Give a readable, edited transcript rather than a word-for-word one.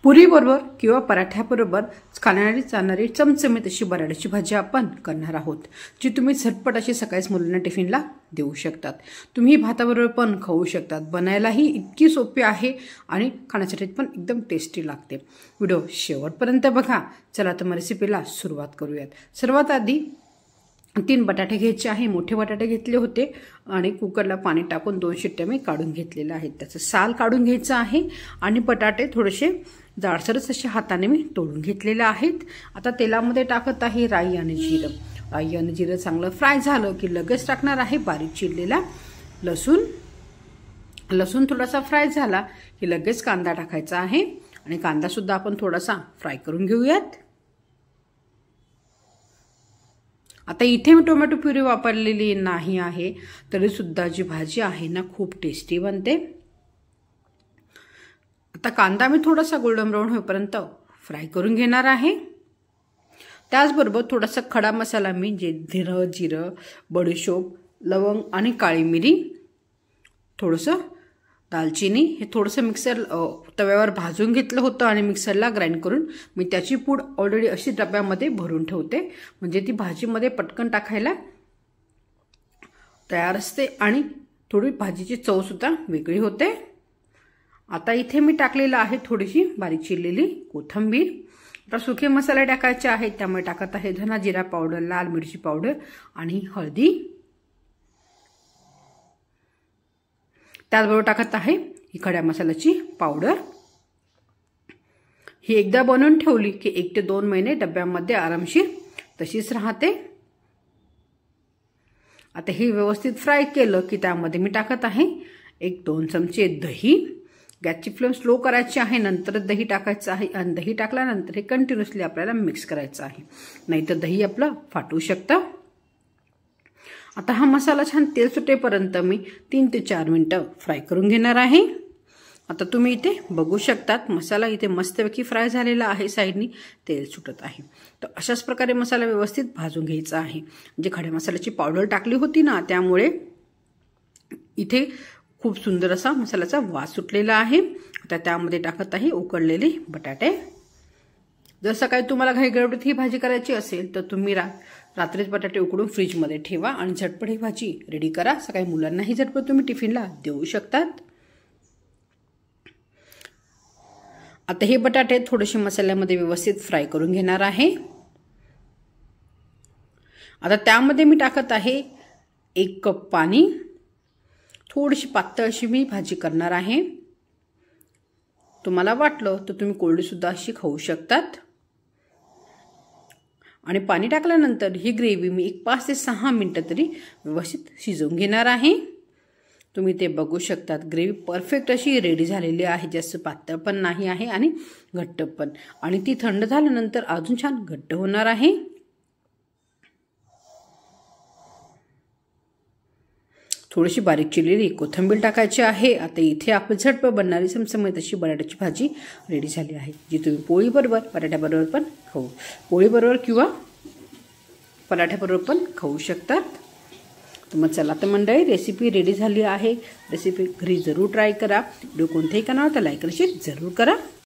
पुरीबरोबर किंवा पराठ्याबरोबर खाणारी जाणारी चमचमीत अशी बटाट्याची भाजी आपण करणार आहोत, जी तुम्ही झटपट अशी सकाळीच मुलांना टिफिनला देऊ शकतात। तुम्ही भाताबरोबर पण खाऊ शकतात। बनायलाही इतकी सोपी आहे आणि खाण्यासाठी पण एकदम टेस्टी लागते। व्हिडिओ शेवटपर्यंत बघा। चला तर मग रेसिपीला सुरुवात करूयात। सर्वात आधी 3 बटाटे घ्यायचे आहे। मोठे बटाटे घेतले होते आणि कुकरला पाणी टाकून 2 शिट्ट्या मी काढून घेतलेल्या आहेत। त्याचं साल काढून घ्यायचं आहे आणि बटाटे थोडेसे जाडसरच असे हाताने मी तोडून घेतलेले आहेत। आता तेलामध्ये टाकत आहे राई आणि जिरं। राई आणि जिरं चांगलं फ्राय झालं की लगेच टाकणार आहे बारीक चिरलेला लसूण। लसूण थोडासा फ्राय झाला की लगेच कांदा टाकायचा आहे आणि कांदा सुद्धा आपण थोडासा फ्राय करून घेऊयात। आता इथे मी टोमॅटो प्युरी वापरलेली नाही आहे, तरी सुद्धा जी भाजी आहे ना खूप टेस्टी बनते। आता कांदा मी थोडासा गोल्डन ब्राउन होईपर्यंत फ्राय करून घेणार आहे। त्याचबरोबर थोडासा खडा मसाला मी जे धने, जिरं, बडीशोप, लवंग आणि काळी मिरी, थोडंसं दालचिनी हे थोडंसं मिक्सर तव्यावर भाजून घेतलं होतं आणि मिक्सरला ग्राइंड करून मी त्याची पूड ऑलरेडी अशी डब्यामध्ये भरून ठेवते, म्हणजे ती भाजीमध्ये पटकन टाकायला तयार असते आणि थोडी भाजीची चव सुद्धा वेगळी होते। आता इथे मी टाकलेलं आहे थोडीशी बारीक चिरलेली कोथिंबीर। आता सुके मसाले टाकायचे आहेत, त्यामुळे टाकत आहे धना जिरा पावडर, लाल मिरची पावडर आणि हळदी। त्याचबरोबर टाकत आहे ही खड्या मसाल्याची पावडर। ही एकदा बनवून ठेवली की 1 ते 2 महिने डब्यामध्ये आरामशीर तशीच राहते। आता हे व्यवस्थित फ्राय केलं की त्यामध्ये मी टाकत आहे 1-2 चमचे दही। गॅसची फ्लेम स्लो करायची आहे, नंतर दही टाकायचं आहे आणि दही टाकल्यानंतर हे कंटिन्युअसली आपल्याला मिक्स करायचं आहे, नाहीतर दही आपलं फाटू शकतं। आता हा मसाला छान तेल सुटेपर्यंत मी 3 ते 4 मिनिटं फ्राय करून घेणार आहे। आता तुम्ही इथे बघू शकतात मसाला इथे मस्तपैकी फ्राय झालेला आहे, साईडनी तेल सुटत आहे। तर अशाच प्रकारे मसाला व्यवस्थित भाजून घ्यायचा आहे। म्हणजे खड्या मसाल्याची पावडर टाकली होती ना, त्यामुळे इथे खूप सुंदर असा मसाल्याचा वास सुटलेला आहे। आता त्यामध्ये टाकत आहे उकडलेले बटाटे। जर सकाळी तुम्हाला घाई गडबडीत ही भाजी करायची असेल तर तुम्ही रात्रीच बटाटे उकडून फ्रीजमध्ये ठेवा आणि झटपट ही भाजी रेडी करा। सकाळी मुलांनाही झटपट तुम्ही टिफिनला देऊ शकतात। आता हे बटाटे थोडेसे मसाल्यामध्ये व्यवस्थित फ्राय करून घेणार आहे। आता त्यामध्ये मी टाकत आहे 1 कप पाणी। थोडीशी पातळ अशी मी भाजी करणार आहे। तुम्हाला वाटलं तर तुम्ही कोरडी सुद्धा अशी खाऊ शकतात। आणि पाणी टाकल्यानंतर ही ग्रेव्ही मी 5 ते 6 मिनिटं तरी व्यवस्थित शिजवून घेणार आहे। तुम्ही ते बघू शकतात ग्रेव्ही परफेक्ट अशी रेडी झालेली आहे, जास्त पातळ पण नाही आहे आणि घट्ट पण, आणि ती थंड झाल्यानंतर अजून छान घट्ट होणार आहे। थोडीशी बारीक चिरलेली कोथिंबीर टाकायची आहे। आता इथे आपण झटपट बनणारी चमचमीत अशी बटाट्याची भाजी रेडी झाली आहे, जी तुम्ही पोळीबरोबर पराठ्याबरोबर पण पोळीबरोबर किंवा पराठ्याबरोबर पण खाऊ शकतात। तर मग चला तर मंडळी, रेसिपी रेडी झाली आहे। रेसिपी घरी जरूर ट्राय करा। व्हिडिओ कोणत्याही कानावर तर लाईक आणि शेअर जरूर करा।